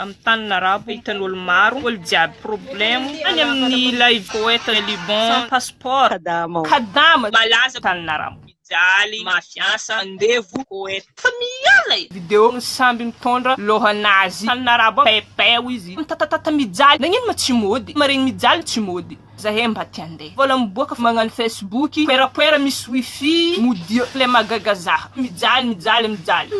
Amin'ny tany narabo hitan'olo maro, olo jiaby problemo any amin'ny live poeta Liban passeport kadama malaza tany narabo mijaly mafiansa andevo poeta miala video ny samby mitondra lohanazy tany narabo pepeo izy tatatata mijaly nagnino ma tsy mody maregny mijaly tsy mody zahay mba ty andeha vola miboaka magnano Facebook poerapoera misy wifi modio le magagazaha mijaly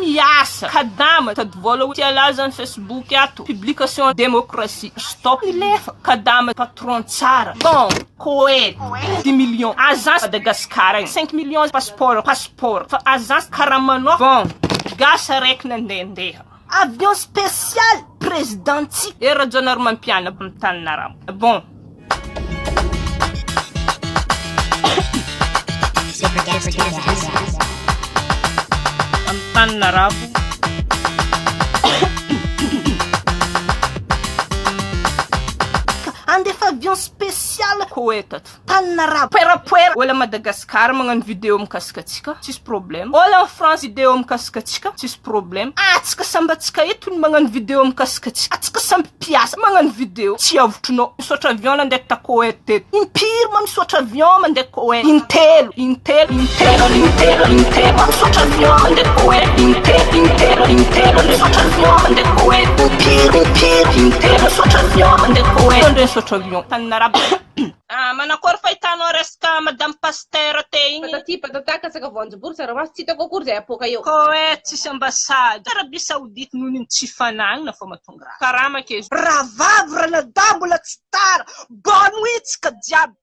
miasa kadama tady vola tia laza ny Facebook ato publication démocratie stop nilefa kadama patron tsara bon Koweït 10 millions agence Madagascar 5 millions passeport fa agence Karamanov bon gasa raiky nandeha avion spécial présidenti era janaro mampiana amin'ny tany narabo bon amin'ny tany narabo andefa avion spécial Koweït tany narabo poerapoera wala Madagascar magnano vidéo mikasika atsika tsisy problème wala en France vidéo mikasika atsika tsisy problème atsika samby atsika eto ny magnano vidéo mikasika atsika atsika samby piasa magnano vidéo tsy avotrinao misotra avion nandeha ta Koweït teto impiry ma misotra avion mandeha Koweït intelo misotra avion mandeha Koweït intelo misotra avion mandeha Koweït impiry misotra avion mandeha Koweït misotra avion tany narabo manakory fahitanao resaka madame pasteur te igny patataka saka voanjobory saramaso tsy hitako akory zay apoka eo Koweït tsisy ambasady Arabie Saoudite noho ny tsy fanagnina fa mahatonga raha karamaka izy raha vavy ranadà mbola tsy tara bonwitsika jiaby